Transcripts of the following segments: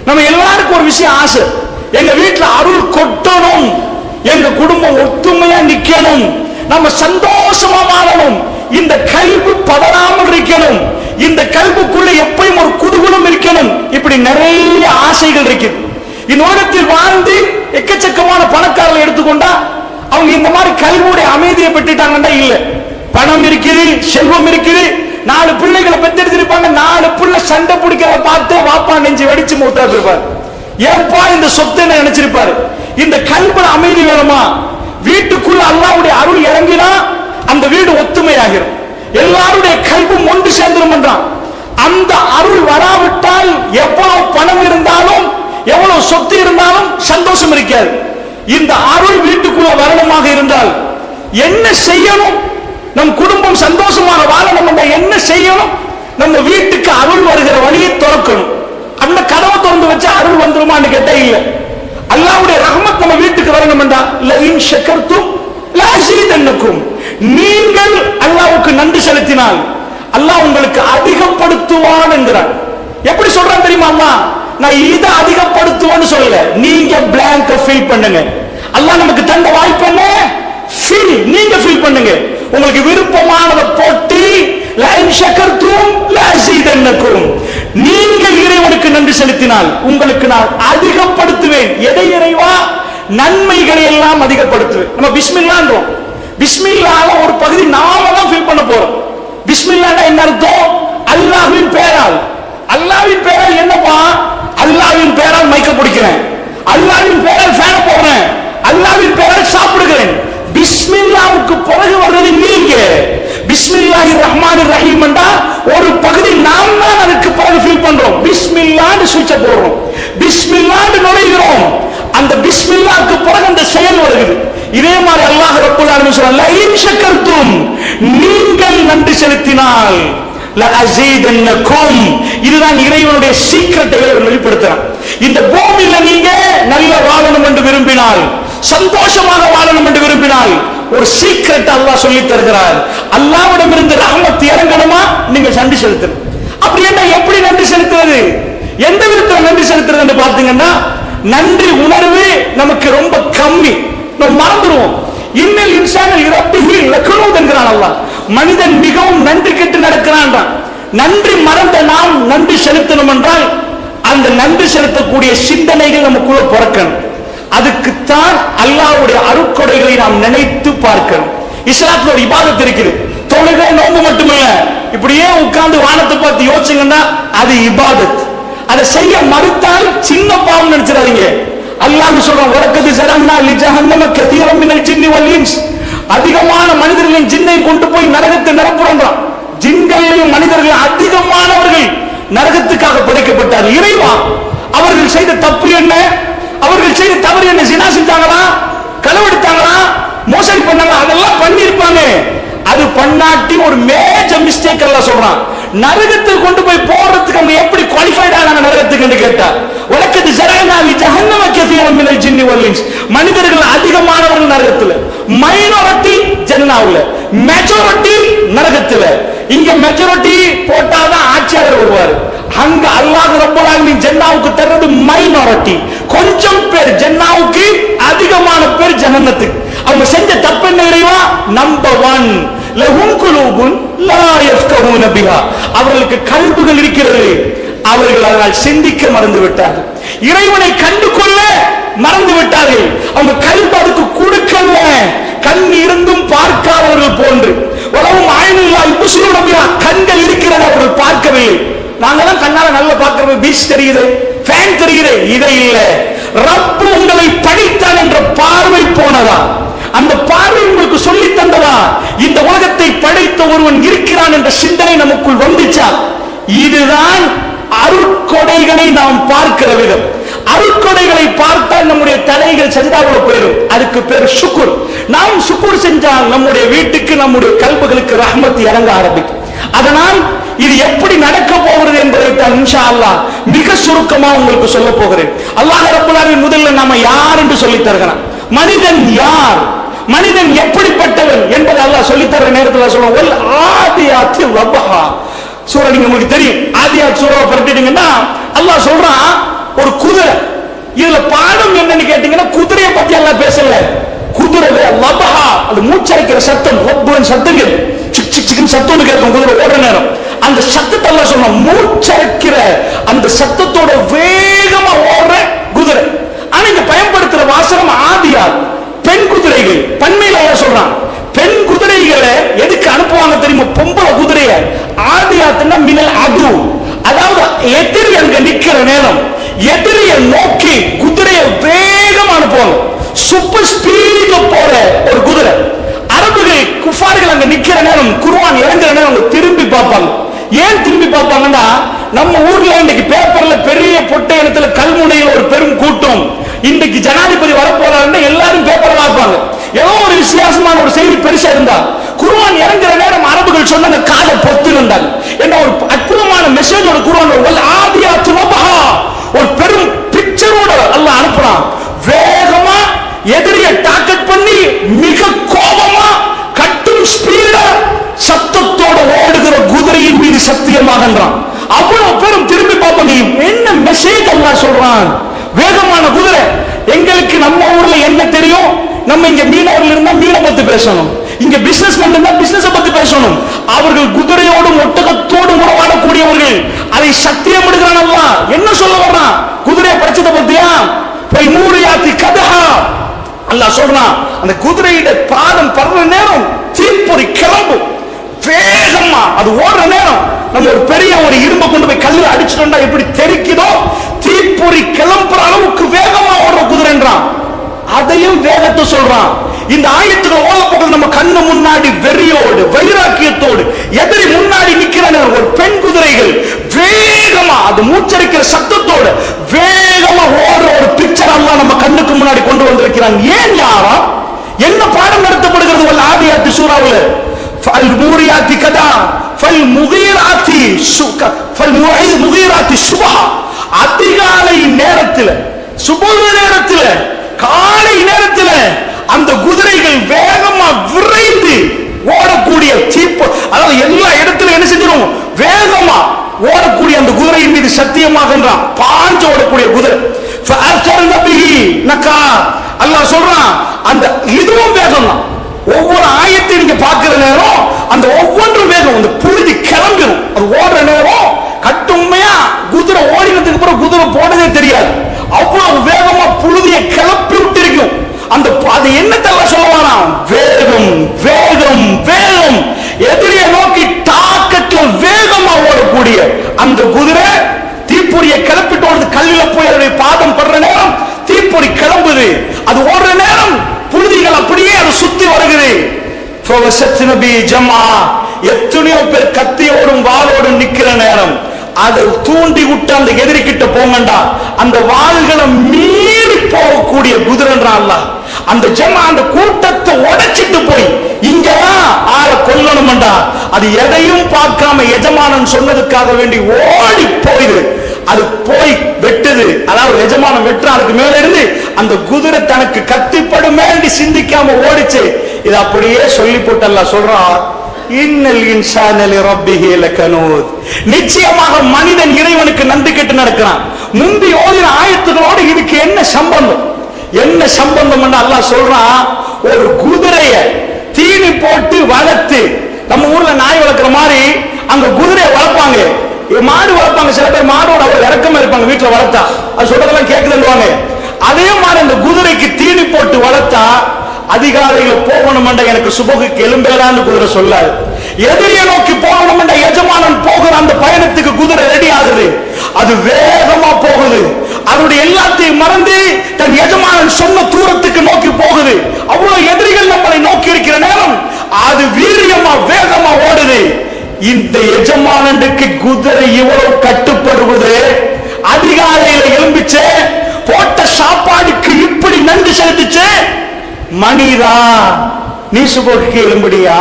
நம்ம எல்லாருக்கும் ஒரு விஷயம் ஆசை, எங்க வீட்டுல அருள் கொட்டணும், எங்க குடும்பம் ஒத்துமையா நிக்கணும், நம்ம சந்தோஷமா வாழணும், இந்த கல்வி பதறாமல் இருக்கணும், இந்த கல்விக்குள்ள எப்பயும் ஒரு குதூகலம் இருக்கணும். இப்படி நிறைய ஆசைகள் இருக்கு. இந்த உலகத்தில் வாழ்ந்து எக்கச்சக்கமான பணக்காரர்கள் எடுத்துக்கொண்டா அவங்க இந்த மாதிரி கல்வியுடைய அமைதியை பெற்றுட்டாங்கன்னா இல்ல. பணம் இருக்குது, செல்வம் இருக்குது, 4 பிள்ளைகளை பெற்றெடுத்திருப்பாங்க, 4 பிள்ளை சண்டை பிடிக்கிறத பார்த்து வாப்பா நெஞ்சு வெடிச்சு மூத்தா இருப்பார். ஏப்பா இந்த சொத்தை நினைச்சிருப்பாரு. இந்த கல்வில அமைதி வேணுமா? வீட்டுக்குள்ள அல்லாஹ்வுடைய அருள் இறங்கினா அந்த வீடு ஒத்துமையாகிரும், எல்லாருடைய கல்வும் ஒன்று சேர்ந்துரும் என்றான். அந்த அருள் வராவிட்டால் எவ்வளவு பணம் இருந்தாலும் எவ்வளவு சொத்து இருந்தாலும் சந்தோஷம் இருக்காது. இந்த அருள் வீட்டுக்குள்ள வரணுமாக இருந்தால் என்ன செய்யணும்? நம் குடும்பம் சந்தோஷமாக வாழணும் என்றால் என்ன செய்யணும்? நம்ம வீட்டுக்கு அருள் வருகிற வழியை திறக்கணும். அந்த கதவை திறந்து வச்சா அருள் வந்துருமான்னு கேட்டா இல்ல. அல்லாஹ்வுடைய ரஹ்மத் நம்ம வீட்டுக்கு வரணும் என்றால் லஇன் ஷக்கர்தும் லஅஸீதன்னகும், நீங்கள் அல்லாஹ்வுக்கு நன்றி செலுத்தினால் அல்லாஹ் உங்களுக்கு அதிகப்படுத்துவான் என்கிறார். எப்படி சொல்றான் தெரியுமா? அல்லாஹ் நான் இதை அதிகப்படுத்துவேன்னு சொல்லல, நீங்க பிளாங்க ஃபில் பண்ணுங்க. அல்லாஹ் நமக்கு தந்த வாய்ப்பு என்ன? ஃபில், நீங்க ஃபில் பண்ணுங்க. உங்களுக்கு விருப்பமானதை போட்டு லஇன் ஷக்கர்தும் லஅஸீதன்னகும், நீங்கள் இறைவனுக்கு நன்றி செலுத்தினால் உங்களுக்கு நான் அதிகப்படுத்துவேன். எதை இறைவா? நன்மைகளை எல்லாம் அதிகப்படுத்துவேன். நம்ம பிஸ்மில்லான்றோம், பிஸ்மில்லாஹ் ஒரு பகுதி நாம தான் ஃபில் பண்ண போறோம். பிஸ்மில்லாஹ் என்ன அர்த்தம்? அல்லாஹ்வின் பெயரால். அல்லாஹ்வின் பெயரால் என்னப்பா? அல்லாஹ்வின் பெயரால் மைக்க பிடிக்கிறேன், அல்லாஹ்வின் பெயரால் ஃபேன் போடுறேன், அல்லாஹ்வின் பெயரால் சாப்பிடுகிறேன். பிஸ்மில்லாஹ்வுக்கு பிறகு வர்றது நீங்க. பிஸ்மில்லாஹிர் ரஹ்மானிர் ரஹீம் என்றா ஒரு பகுதி நாம் தான் அதுக்கு பிறகு ஃபில் பண்றோம். பிஸ்மில்லாஹ்னு சுவிட்ச போடுறோம், பிஸ்மில்லாஹ்னு நுழைகிறோம். அந்த பிஸ்மில்லாஹ்க்கு பிறகு அந்த செயல் வருகிறது. இதே மாதிரி அல்லாஹ் ரப்பல் ஆலமீன் சொல்றான், லஇன் ஷக்கர்தும், நீங்கள் நன்றி செலுத்தினால் லஅஸீதன்னகும், இதுதான் இறைவனுடைய சீக்ரெட்டை வெளிப்படுத்துறான். இந்த பூமியில நீங்க நல்ல வாழணும் என்று விரும்பினால், சந்தோஷமாக வாழணும் என்று விரும்பினால் ஒரு சீக்ரெட் அல்லாஹ் சொல்லி தருகிறார். அல்லாஹ்விடம் இருந்து ரஹ்மத் இறங்கணுமா? நீங்க நன்றி செலுத்தணும். அப்படி என்ன, எப்படி நன்றி செலுத்துறது? எந்த விதத்தில் நன்றி செலுத்துறது என்று பார்த்தீங்கன்னா, நன்றி உணர்வு நமக்கு ரொம்ப கம்மி, நம்ம மறந்துடுவோம். இன்னல் இன்சான இரப்பிஹி லகனூத் என்கிறான் அல்லாஹ். மனிதன் மிகவும் நன்றி கெட்டு நடக்கிறான். நன்றி மறந்த நாம் நன்றி செலுத்தணும் என்றால் அந்த நன்றி செலுத்தக்கூடிய சிந்தனைகள் நமக்குள்ள பிறக்கணும். அதுக்குத்தான் அல்லாஹ்வுடைய அருட்கொடைகளை நாம் நினைத்து பார்க்கணும். இஸ்லாத்துல ஒரு இபாதத் இருக்குது, தொழுகை நோன்பு மட்டுமில்ல. இப்படியே உட்கார்ந்து வானத்தை பார்த்து யோசிங்கன்னா அது இபாதத். அதை செய்ய மறுத்தால் சின்ன பாவம் நினைச்சிடாதீங்க. அல்லாஹ் சொல்றான், வலக்கது ஸரம்னா லிஜஹன்னம கதீரம் மினல் ஜின்னி வல் இன்ஸ், அதிகமான மனிதர்களின் ஜின்னை கொண்டு போய் நரகத்தை நிரப்புறான். ஜின்களையும் மனிதர்கள் அதிகமானவர்கள் நரகத்துக்காக படைக்கப்பட்டார். இறைவா, அவர்கள் செய்த தப்பு என்ன? அவர்கள் செய்த தவறு என்ன? ஜினா செஞ்சாங்களா, களவெடுத்தாங்களா, மோசடி பண்ணாங்களா? அதெல்லாம் பண்ணிருப்பாங்க. அது பண்ணாட்டி ஒரு மேஜர் மிஸ்டேக் எல்லாம் சொல்றான். நரகத்துக்கு கொண்டு போய் போடுறதுக்கு அவங்க எப்படி குவாலிஃபைட் ஆனாங்க நரகத்துக்கு என்று கேட்டா, வலக்கது ஸரம்னா லிஜஹன்னம கதீரம் மினல் ஜின்னி வல் இன்ஸ், மனிதர்கள் அதிகமானவர்கள் நரகத்துல, மைனாரிட்டி ஜன்னவுல, மெஜாரிட்டி நரகத்துல. இங்க மெஜாரிட்டி போட்டாதான் ஆட்சியாளர் வருவார். அங்க அல்லாஹ் ரப்பல் ஆலமீன் ஜன்னாவுக்கு தர்றது மைனாரிட்டி, கொஞ்சம் பேர். ஜன்னாவுக்கு அதிகமான பேர் ஜஹன்னத்துக்கு. அவங்க செஞ்ச தப்பு என்ன இறைவா? நம்பர் 1, லஹும் குலூபுன் லா யஃப்கஹூன பிஹா, அவர்களுக்கு கல்புகள் இருக்கிறது, அவர்கள் அதனால் சிந்திக்க மறந்து விட்டார்கள், இறைவனை கண்டு கொள்ள மறந்து விட்டார்கள். அவங்க கல்பு அதுக்கு கொடுக்கல, கண் இருந்தும் பார்க்காதவர்கள் போன்று. உலகம் ஆயினுல்லா இப்சுருன பிஹா, கண்கள் இருக்கிறது, அவர்கள் பார்க்கவில்லை. நாங்கெல்லாம் கண்ணால நல்ல பார்க்கிறது, பீச் தெரியுது, ஃபேன் தெரியுது, இதை இல்ல. ரப்பு உங்களை படைத்தான் என்ற பார்வை போனதா? அந்த பார்வை உங்களுக்கு சொல்லி தந்ததா? இந்த உலகத்தை படைத்த ஒருவன் இருக்கிறான் என்ற சிந்தனை நமக்குள் வந்துச்சா? இதுதான் அருட்கொடைகளை நாம் பார்க்கிற விதம். அருட்கொடைகளை பார்த்தால் நம்முடைய தலைகள் சஜிதாவுல போயிடும். அதுக்கு பேர் சுக்குர். நாம் சுக்குர் செஞ்சால் நம்முடைய வீட்டுக்கு, நம்முடைய கல்புகளுக்கு ரஹ்மத் இறங்க ஆரம்பிக்கும். அதனால் இது எப்படி நடக்க போகிறது என்பதை தான் இன்ஷா அல்லாஹ் மிக சுருக்கமா உங்களுக்கு சொல்ல போகிறேன். அல்லாஹ் ரப்பல் ஆலமீன் முதல்ல நாம யார் என்று சொல்லி தருகிறான். மனிதன் யார், மனிதன் எப்படிப்பட்டவன் என்பதை அல்லாஹ் சொல்லி தர நேரத்தில் சொல்லுவோம். ஆதியாத்தி வபஹா சூரா, நீங்க உங்களுக்கு தெரியும். ஆதியாத் சூராவை பரட்டிட்டீங்கன்னா அல்லாஹ் சொல்றான், ஒரு பாடம் என்னன்னு கேட்டீங்கன்னா குதிரையை பத்தி எல்லாம் பேசல. குதிரை லபஹா, அது மூச்சரிக்கிற சத்தம், லப்புன்னு சத்தங்கள், சிக் சிக் சிக்னு சத்தம் கேட்கும் குதிரை ஓடுற நேரம். அந்த சத்தத்தை எல்லாம் சொன்ன மூச்சரிக்கிற அந்த சத்தத்தோட வேகமா ஓடுற குதிரை. ஆனா இங்க பயன்படுத்துற வாசகம் ஆதியால், பெண் குதிரைகள். பன்மையில சொல்றான் பெண் குதிரைகளை எதுக்கு அனுப்புவாங்க தெரியுமா? பொம்பளை குதிரைய ஆதியாத்துன்னா மினல் அது, அதாவது எதிரி அங்க நிக்கிற நேரம் எதிரியை நோக்கி குதிரையை வேகமா அனுப்புவாங்க. சூப்பர் ஸ்பீட்ல போற ஒரு குதிரை. அரபுகள் குஃபார்கள் அங்க நிக்கிற நேரம், குர்ஆன் இறங்குற நேரம் திரும்பி பார்ப்பாங்க. ஏன் திரும்பி பார்ப்பாங்கன்னா, நம்ம ஊர்ல இன்னைக்கு பேப்பர்ல பெரிய பொட்டை இடத்துல கல்முனையில் ஒரு பெரும் கூட்டம், இன்னைக்கு ஜனாதிபதி வரப்போறாருன்னு எல்லாரும் பேப்பர் பார்ப்பாங்க. ஏதோ ஒரு வித்தியாசமான ஒரு செய்தி பெருசா இருந்தா, குர்ஆன் இறங்குற நேரம் அரபுகள் சொன்ன காதை பொத்து இருந்தாங்க. என்ன ஒரு அற்புதமான மெசேஜோட குர்ஆன் ஆதியாத்து லபஹா, ஒரு பெரும் பிக்சரோட அல்லாஹ் அனுப்புறான். வேகமா எதிரியை டார்கெட் பண்ணி மிக கோபமா கட்டும் ஸ்பீடா சத்தத்தோட ஓடுகிற குதிரையின் மீது சத்தியமாகன்றான். அவ்வளவு பேரும் திரும்பி பார்ப்பாங்க, என்ன மெசேஜ் அல்லாஹ் சொல்றான். வேகமான குதிரை. எங்களுக்கு நம்ம ஊர்ல என்ன தெரியும்? நம்ம இங்க மீனவர்கள் இருந்தா மீனை பத்தி பேசணும், இங்க பிசினஸ் இருந்தா பிசினஸ் பத்தி பேசணும். அவர்கள் குதிரையோடும் ஒட்டகத்தோடும் உறவாடக்கூடியவர்கள். அதை சத்தியம் எடுக்கிறான் அல்லாஹ். என்ன சொல்ல வர்றான்? குதிரையை படிச்சதை பத்தியா மூரியாத்தி கதஹா அல்லாஹ் சொல்றான். அந்த குதிரையோட பாதம் படுற நேரம் தீப்பொறி கிளம்பும் வேகமா. அது ஓடுற நேரம் நம்ம ஒரு பெரிய ஒரு இரும்பை கொண்டு போய் கல்லில் அடிச்சுட்டோம்னா எப்படி தெரிக்குதோ, தீப்பொறி கிளம்புற அளவுக்கு வேகமா ஓடுற குதிரைன்றான். அதையும் வேகத்தை சொல்றான். இந்த ஆயத்துக்கள் ஓட போகிறது நம்ம கண்ணு முன்னாடி வெறியோடு வைராக்கியத்தோடு எதிரி முன்னாடி நிக்கிற நேரம் ஒரு பெண் குதிரைகள் வேகமா அது மூச்சரிக்கிற சத்தத்தோடு வேகமா ஓடுற ஒரு பிக்சர் எல்லாம் நம்ம கண்ணுக்கு முன்னாடி கொண்டு வந்திருக்கிறான். ஏன் யாரா? என்ன பாடம் நடத்தப்படுகிறது? ஆதியாத்து சூறாவில் ஃபல்முரியாத்தி கதா ஃபல்முகீராத்தி சுகா ஃபல்முகீராத்தி சுபஹா, அதிகாலை நேரத்தில், சுபஹ் நேரத்தில், காலை நேரத்தில் அந்த குதிரைகள் வேகமா விரைந்து ஓடக்கூடிய தீப்பு, அதாவது எல்லா இடத்துல என்ன செஞ்சிடும்? வேகமா ஓடக்கூடிய அந்த குதிரையின் மீது சத்தியமாக பாஞ்சு ஓடக்கூடிய குதிரை. அல்லாஹ் சொல்றான், அந்த இதுவும் வேகம் தான். ஒவ்வொரு ஆயத்தை நீங்க பார்க்கிற நேரம் அந்த ஒவ்வொன்றும் வேகம், அந்த புழுதி கிளம்பிடும். அது ஓடுற நேரம் கட்டுமையா குதிரை ஓடினதுக்கு அப்புறம் குதிரை போனதே தெரியாது. அவ்வளவு வேகமா புழுதியை கிளப்பி விட்டு இருக்கும். அந்த அது என்னத்தெல்லாம் சொல்லுவானா? வேகம் வேகம் வேகம். எதிரியை நோக்கி டாக்கெட்ல வேகமா ஓடக்கூடிய அந்த குதிரை தீப்பொறியை கிளப்பிட்டு ஓடுது. கல்லில போய் அதனுடைய பாதம் படுற நேரம் தீப்பொறி கிளம்புது. அது ஓடுற நேரம் புழுதிகள் அப்படியே அது சுத்தி வருகிறது. எத்தனையோ பேர் கத்தியோடும் வாளோடும் நிக்கிற நேரம் அதை தூண்டி விட்டு அந்த எதிரி கிட்ட போங்கண்டா, அந்த வாள்களை மீறி போகக்கூடிய குதிரைன்றான். அந்த ஜமா அந்த கூட்டத்தை உடைச்சிட்டு போய் இங்கதான் ஆளை கொல்லணும்டா, அது எதையும் பார்க்காம எஜமானன் சொன்னதுக்காக வேண்டி ஓடி போயிரு. அது போய் வெட்டுது. அதாவது எஜமானம் வெட்டுற அதுக்கு மேல இருந்து அந்த குதிரை தனக்கு கத்திப்படும் வேண்டி சிந்திக்காம ஓடிச்சு. இது அப்படியே சொல்லி போட்டு அல்லாஹ் சொல்றான், இன்னல் இன்சான லிரப்பிஹி லகனூத், நிச்சயமாக மனிதன் இறைவனுக்கு நன்றி கெட்டு நடக்கிறான். முந்தி ஓதின ஆயத்துகளோடு இதுக்கு என்ன சம்பந்தம்? என்ன சம்பந்தம் என்று அல்லாஹ் சொல்றான். ஒரு குதிரைய தீனி போட்டு வளர்த்து, நம்ம ஊர்ல நாய் வளர்க்கிற மாதிரி அங்க குதிரையை வளர்ப்பாங்க, மாடு வளர்ப்பாங்க. சில பேர் மாடோட அவ்வளவு இறக்கமா இருப்பாங்க, வீட்டுல வளர்த்தா அது சொல்றதெல்லாம் கேட்குதுன்னுவாங்க. அதே மாதிரி அந்த குதிரைக்கு தீனி போட்டு வளர்த்தா அதிகாரியில போகணும், எனக்கு சுபகுக்கு எலும்பேலான்னு குதிரை சொல்லாது. எதிரியை நோக்கி போகணும், எஜமானன் போகிற அந்த பயணத்துக்கு குதிரை ரெடி ஆகுது. அது வேகமா போகுது. அதனுடைய எல்லாத்தையும் மறந்து தன் எஜமானன் சொன்ன தூரத்துக்கு நோக்கி போகுது. அவ்வளவு எதிரிகள் நம்மளை நோக்கி இருக்கிற நேரம் அது வீரியமா வேகமா ஓடுது. இந்த எஜமானனுக்கு குதிரை இவ்வளவு கட்டுப்படுவது, அதிகாலையில எழும்பிச்சு போட்ட சாப்பாடுக்கு இப்படி நன்றி செலுத்திச்சு. மனிதா, நீ சுபகுக்கு எழும்படியா?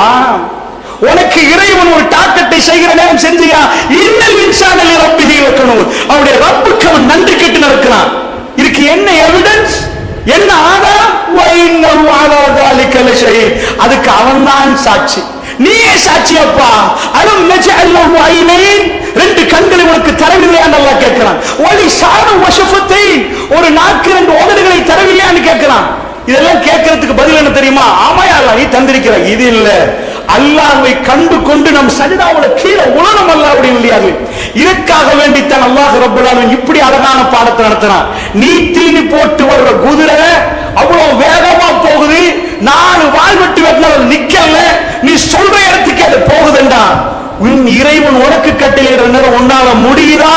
உனக்கு இறைவன் ஒரு டாக்கெட்டை செய்கிற நேரம் செஞ்சியா? இன்னல் இன்சான லிரப்பிஹி லகனூத், அவனுடைய ரப்புக்கு அவன் நன்றி கெட்டு நடக்கிறான். இதுக்கு என்ன எவிடன்ஸ், என்ன ஆதாரம்? வைன்னஹு அலா ذلك லஷஹீத், அதுக்கு அவன்தான் சாட்சி. நீயே சாட்சியப்பா. அலம் நஜஅல் லஹு ஐனைன், ரெண்டு கண்களை உனக்கு தரவில்லை என்று அல்லாஹ் கேட்கிறான். வலிசான வஷஃபத்தைன், ஒரு நாக்கு 2 உதடுகளை தரவில்லையான்னு கேட்கிறான். இதெல்லாம் கேட்கறதுக்கு பதில் என்ன தெரியுமா? ஆமாயா அல்லாஹ் நீ தந்திருக்கிற. இது இல்ல, அல்லாஹ்வை கண்டு கொண்டு நம் சஜிதாவுல கீழே உலகம் அல்லாஹ்வுடைய இல்லையார்கள். இதற்காக வேண்டித்தான் அல்லாஹ் ரப்பல் ஆலமீன் இப்படி அழகான பாடத்தை நடத்தினான். நீ தீனி போட்டு வர்ற குதிரை அவ்வளவு வேகமா போகுது, 4 வால் வெட்டி வெட்டினாலும் நிக்கல, நீ சொல்ற இடத்துக்கு அது போகுதுண்டா. உன் இறைவன் உனக்கு கட்டளையிடுற நேரம் உன்னால முடியுதா?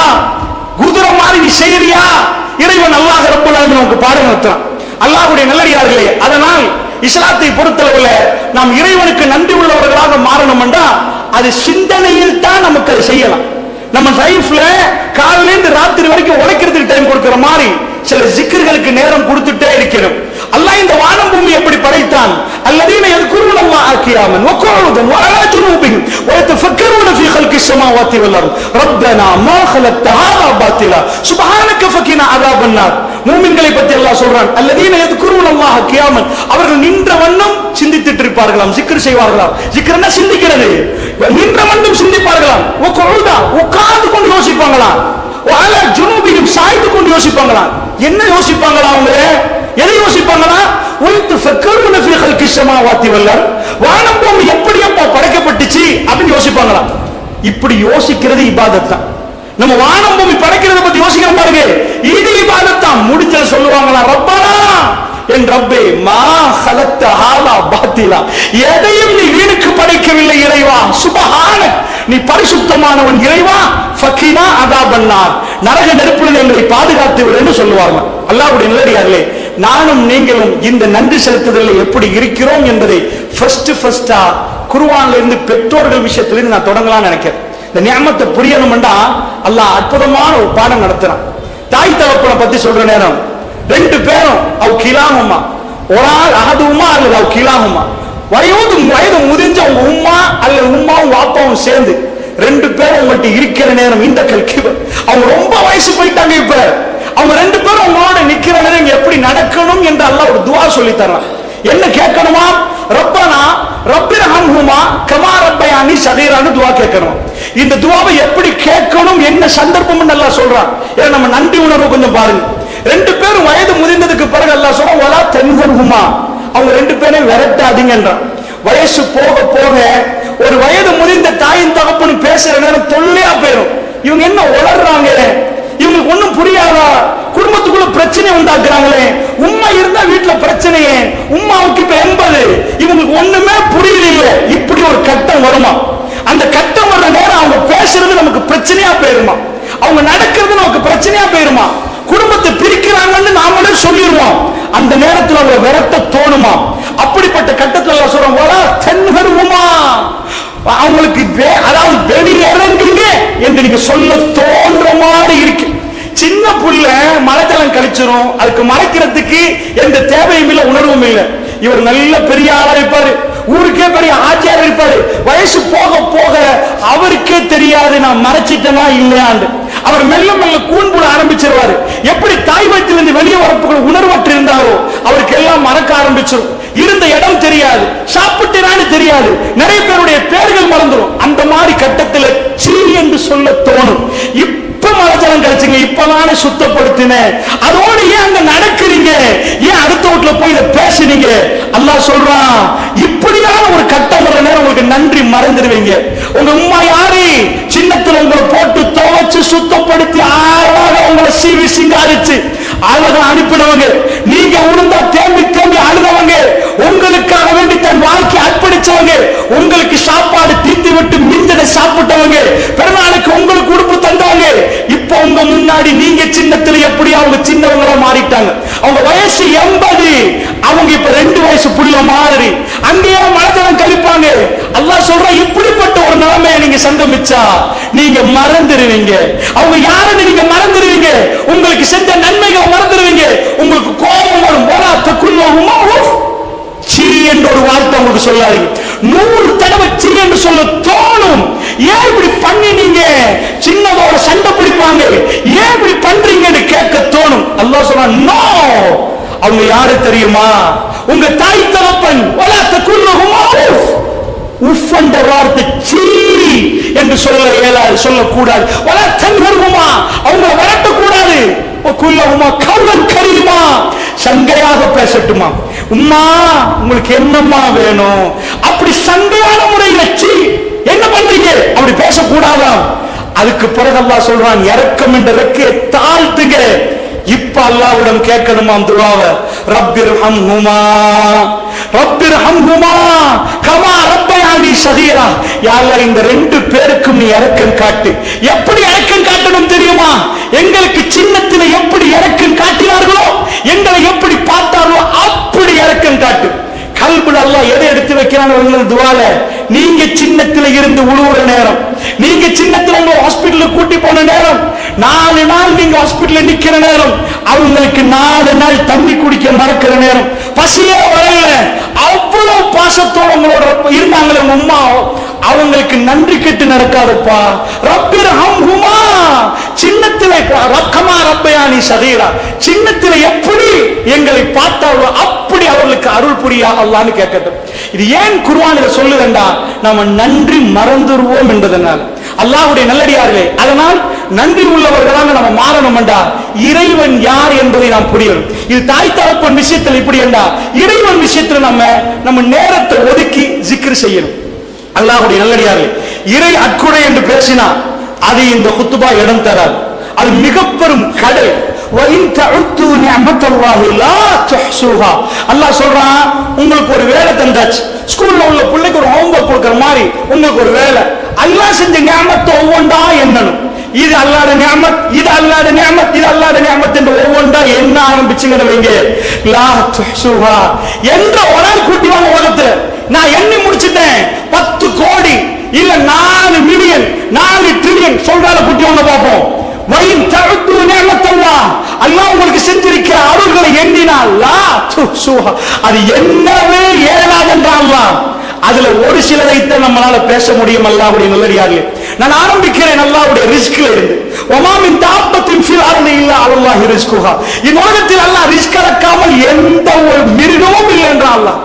குதிரை மாதிரி நீ செய்யறியா? இறைவன் அல்லாஹ் ரப்பல் ஆலமீன் நமக்கு பாடம் நடத்துறான். அல்லாஹ்வுடைய நல்லடியார்களே, அதனால் இஸ்லாத்தை பொறுத்தளவுல நாம் இறைவனுக்கு நன்றி உள்ளவர்களாக மாறணும் என்றா அது சிந்தனையில் தான் நமக்கு அதை செய்யலாம். நம்ம லைஃப்ல காலையில இருந்து ராத்திரி வரைக்கும் உழைக்கிறதுக்கு டைம் கொடுக்கிற மாதிரி சில ஜிக்ர்களுக்கு நேரம் கொடுத்துட்டே இருக்கிறோம். அல்லாஹ் இந்த வானம் பூமி எப்படி படைத்தான்? அல்லதீன யذكرون الله قياما وقعودا وعلى جنوبهم ويتفكرون في خلق السماوات والارض ربنا ما خلقت هذا باطلا سبحانك فقنا عذاب النار. மூமின்களை பத்தி அல்லாஹ் சொல்றான், அல்லதீன யذكرون الله قياما, அவர்கள் நின்ற வண்ணம் சிந்தித்துட்டு இருப்பார்களாம், ஜிக்ர் செய்வார்களாம். ஜிக்ர்னா சிந்திக்கிறது, நின்ற வண்ணம் சிந்திப்பார்களாம். وقعودا, உட்கார்ந்து கொண்டு யோசிப்பாங்களாம். وعلى جنوبهم, சாய்ந்து கொண்டு யோசிப்பாங்களாம். என்ன யோசிப்பாங்களா அவங்க? எதை யோசிப்பாங்களா? ويتفكرون في خلق السماوات والارض, வானம் பூமி எப்படி அப்பா படைக்கப்பட்டுச்சு அப்படின்னு யோசிப்பாங்களா. இப்படி யோசிக்கிறது இபாதத் தான். நம்ம வானம் பூமி படைக்கிறத பத்தி யோசிக்கிற பாருங்க, இது இபாதத் தான். முடிஞ்ச சொல்லுவாங்களா, ரப்பனா என் ரப்பே மா خلقت هذا باطلا, எதையும் நீ வீணுக்கு படைக்கவில்லை இறைவா, சுப்ஹானக் நீ பரிசுத்தமானவன் இறைவா, ஃபகினா அதாபன்னார், நரக நெருப்பில் எங்களை பாதுகாத்து விடுன்னு சொல்லுவாங்க. அல்லாஹ்வுடைய நல்லடியார்களே, நானும் நீங்களும் இந்த நன்றி செலுத்துதலில் எப்படி இருக்கிறோம் என்பதை ஃபர்ஸ்டா குர்ஆன்ல இருந்து பெற்றோர்கள் விஷயத்திலிருந்து நான் தொடங்கலாம்னு நினைக்கிறேன். இந்த நியமத்தை புரியணும்னா அல்லாஹ் அற்புதமான ஒரு பாடம் நடத்துறான். தாய் தகப்பனை பத்தி சொல்ற நேரம் 2 பேரும் அவ் கிலாஹுமா, ஒரு ஆள் அஹதுமா அல்லது அவ் கிலாஹுமா, வயது முதிஞ்ச உங்க உம்மா அல்லது உம்மாவும் வாப்பாவும் சேர்ந்து 2 பேரும் உங்கள்கிட்ட இருக்கிற நேரம் இந்த கல்கிவர் அவங்க ரொம்ப வயசு போயிட்டாங்க. இப்ப அவங்க 2 பேரும் உங்களோட நிக்கிற நேரம் எப்படி நடக்கணும் என்று அல்லாஹ் ஒரு துஆ சொல்லி தர்றான். என்ன கேட்கணுமா? ரப்பனா ரப்பிர்ஹம்ஹுமா கமா ரப்பயானி ஸகீரான்னு துஆ கேட்கணும். இந்த துஆவை எப்படி கேட்கணும், என்ன சந்தர்ப்பம்னு அல்லாஹ் சொல்றான். ஏன்னா நம்ம நன்றி உணர்வு கொஞ்சம் பாருங்க. 2 பேரும் வயது முதிர்ந்ததுக்கு பிறகு அல்லாஹ் சொல்றான், வலா தன்ஹர்ஹுமா, அவங்க 2 பேரையும் விரட்டாதீங்கன்றான். வயசு போக போக ஒரு வயது முதிர்ந்த தாயின் தகப்பனும் பேசுற நேரம் தொல்லையா போயிடும். இவங்க என்ன உளர்றாங்க, இவங்களுக்கு ஒண்ணும் புரியாதா, குடும்பத்துக்குள்ள பிரச்சனை உண்டாக்குறாங்களே, உம்மா இருந்தா வீட்டுல பிரச்சனையே, உம்மாவுக்கு இப்ப 80, இவங்களுக்கு ஒண்ணுமே புரியல. இப்படி ஒரு கட்டம் வருமா? அந்த கட்டம் வர்ற நேரம் அவங்க பேசுறது நமக்கு பிரச்சனையா போயிருமா, அவங்க நடக்கிறது நமக்கு பிரச்சனையா போயிருமா, குடும்பத்தை பிரிக்கிறாங்கன்னு நாமளே சொல்லிடுவோம். அந்த நேரத்தில் அவங்க விரட்ட தோணுமா? அப்படிப்பட்ட கட்டத்தில் எல்லாம் சொல்றோம், அவங்களுக்கு அதாவது வெளியிறங்குங்க என்று நீங்க சொல்ல தோன்ற மாதிரி இருக்கு. சின்ன புள்ள மலைத்தளம் கழிச்சிரும், அதுக்கு மறைக்கிறதுக்கு எந்த தேவையும் இல்லை, உணர்வும் இல்லை. இவர் நல்ல பெரிய ஆளா இருப்பாரு, ஊருக்கே பெரிய ஆச்சாரம் இருப்பாரு. வயசு போக போக அவருக்கே தெரியாது நான் மறைச்சிட்டேனா இல்லையாண்டு. அவர் மெல்ல மெல்ல கூண்புட ஆரம்பிச்சிருவாரு. எப்படி தாய் வயிற்றிலிருந்து வெளியே வரப்புகள் உணர்வற்று இருந்தாரோ அவருக்கு எல்லாம் மறக்க ஆரம்பிச்சிடும். இருந்த இடம் தெரியாது, சாப்பிட்டான்னு தெரியாது, நிறைய பேருடைய பேர்கள் மறந்துடும். அந்த மாதிரி கட்டத்தில் சீ என்று சொல்ல தோணும். இப்ப மலைஜலம் கழிச்சுங்க, இப்பதானே சுத்தப்படுத்தினேன், அதோடு ஏன் அங்க நடக்கிறீங்க, ஏன் அடுத்த வீட்டுல போய் இதை பேசுனீங்க? அல்லாஹ் சொல்றான், இப்படியான ஒரு கட்டம் வர நேரம் உங்களுக்கு நன்றி மறந்துடுவீங்க. உங்க உம்மா யாரு? சின்னத்துல உங்களை போட்டு துவைச்சு சுத்தப்படுத்தி ஆழமாக உங்களை சீவி சிங்காரிச்சு அழகா அனுப்பினவங்க. நீங்க உளுந்தா தேம்பி தேம்பி அழுதவங்க, உங்களுக்காக வேண்டி தன் வாழ்க்கை அர்ப்பணிச்சவங்க, உங்களுக்கு சாப்பாடு தீர்த்து விட்டு மிஞ்சதை சாப்பிட்டவங்க, பிறநாளுக்கு உங்களுக்கு உடுப்பு தந்தவங்க. இப்ப உங்க முன்னாடி நீங்க சின்னத்துல எப்படி அவங்க சின்னவங்களா மாறிட்டாங்க. அவங்க வயசு 80, அவங்க இப்ப 2 வயசு புள்ள மாதிரி அங்கேயே மனதனம் கழிப்பாங்க. அல்லாஹ் சொல்ற, இப்படிப்பட்ட ஒரு நிலைமையை நீங்க சங்கமிச்சா நீங்க மறந்துடுவீங்க. அவங்க யாருன்னு நீங்க மறந்துடுவீங்க, உங்களுக்கு செஞ்ச நன்மைகளை மறந்துடுவீங்க, உங்களுக்கு கோபம் வரும். சீ என்ற ஒரு வார்த்தை உங்களுக்கு சொல்லாதீங்க, 100 தடவை சீ என்று சொல்ல தோணும். ஏன் இப்படி பண்ணினீங்க? சின்னதோட சண்டை பிடிப்பாங்க, ஏன் இப்படி பண்றீங்கன்னு கேட்க தோணும். அல்லாஹ் சொல்றான், நோ, அவங்க யாரு தெரியுமா? உங்க தாய் தகப்பன். உஃப் என்ற வார்த்தை சீ என்று சொல்ல இயலாது, சொல்லக்கூடாது. அவங்க விரட்டக்கூடாது. குல்லஹுமா கௌலன் கரீமா, சங்கையாக பேசட்டுமா. உம்மா உங்களுக்கு என்னம்மா வேணும், அப்படி சங்கையான முறையில் வச்சு என்ன பண்றீங்க, அப்படி பேசக்கூடாதா. அதுக்கு பிறகு அல்லாஹ் சொல்றான், இரக்கம் என்ற ரெக்கையை தாழ்த்துங்க. இப்ப அல்லாஹ்விடம் கேட்கணுமாம் துஆவை, ரப்பிர்ஹம்ஹுமா ரப்பிர்ஹம்ஹுமா கமா ரப்பயானி ஸகீரா. யா அல்லாஹ் இந்த ரெண்டு பேருக்கும் நீ இரக்கம் காட்டு. எப்படி இரக்கம் காட்டணும் தெரியுமா? எங்களுக்கு சின்னத்திலே எப்படி இரக்கம் காட்டினார்களோ, எங்களை எப்படி பார்த்தார்களோ அப்படி இரக்கம் காட்டு. கல்புல அல்லாஹ் எதை எடுத்து வைக்கிறான் துஆல, நீங்க சின்னத்துல இருந்து உழுவுற நேரம், நீங்க சின்னத்துல உங்க ஹாஸ்பிடலுக்கு கூட்டி போன நேரம், 4 நாள் நீங்க ஹாஸ்பிடல்ல நிக்கிற நேரம், அவங்களுக்கு 4 நாள் தண்ணி குடிக்க மறக்கிற நேரம், பசியே வரல, அவ்வளவு பாசத்தோட உங்களோட இருந்தாங்களே உம்மா, அவங்களுக்கு நன்றி கெட்டு நடக்காதப்பா. ரப்பிர்ஹம்ஹுமா, சின்னத்திலே ரக்கமா ரப்பயானி ஸகீரா, சின்னத்திலே எப்படி எங்களை பார்த்தார்களோ அப்படி அவர்களுக்கு அருள் புரியா அல்லாஹ்னு கேட்கட்டும். இது ஏன் குர்ஆன் இத சொல்லுதுண்டா, நாம நன்றி மறந்துடுவோம் என்பதனால. அல்லாஹ்வுடைய நல்லடியார்களே, அதனால் நன்றி உள்ளவர்களாக நம்ம மாறணும்டா, இறைவன் யார் என்பதை நாம் புரியணும். இது தாய் தகப்பன் விஷயத்தில் இப்படி என்றா, இறைவன் விஷயத்தில் நம்ம நேரத்தை ஒதுக்கி ஜிக்ர் செய்யணும். அல்லாஹ்வுடைய நல்லடியார்களே, இறை அக்குறை என்று பேசினா அது இந்த குத்துபா இடம் தராது. அது மிக பெரும் கடல். அல்லாஹ் சொல்றான், உங்களுக்கு ஒரு வேலை தந்தாச்சு, ஸ்கூல்ல உள்ள பிள்ளைக்கு ஒரு ஹோம்வொர்க் கொடுக்கிற மாதிரி உங்களுக்கு ஒரு வேலை. அல்லாஹ் செஞ்ச நிஅமத்தை ஒவ்வொன்றா எண்ணணும். இது அல்லாஹ்வுடைய நிஅமத், இது அல்லாஹ்வுடைய நிஅமத், இது அல்லாஹ்வுடைய நிஅமத் என்று ஒவ்வொன்றா என்ன ஆரம்பிச்சுங்க வைங்க, லா துஹ்சுஹா என்ற ஒரு ஆள் கூட்டி வாங்க உலகத்துல. நான் எண்ணி முடிச்சிட்டேன் 10 கோடி இல்ல 4 மில்லியன் 4 ட்ரில்லியன் சொல்றால கூட்டி வாங்க பாப்போம். வயின் தஅது நிஅமத்தல்லாஹ், அல்லாஹ் உங்களுக்கு செஞ்சிருக்கிற அருள்களை எண்ணினால் லா துஹ்சுஹா, அது என்னவே ஏறாது என்றால் அதுல ஒரு சிலரைத்தான் நம்மளால பேச முடியும். அல்லாஹ்வுடைய நல்லடியார்களே, நான் ஆரம்பிக்கிறேன் அல்லாஹ்வுடைய ரிஸ்க்ல இருந்து. வமா மின் தாபத்தின் ஃபில் அர்தி இல்லா அல்லாஹ் ரிஸ்குஹா, இந்த உலகத்தில் அல்லாஹ் ரிஸ்க் அடக்காமல் எந்த ஒரு மிருகமும் இல்லை என்றான் அல்லாஹ்.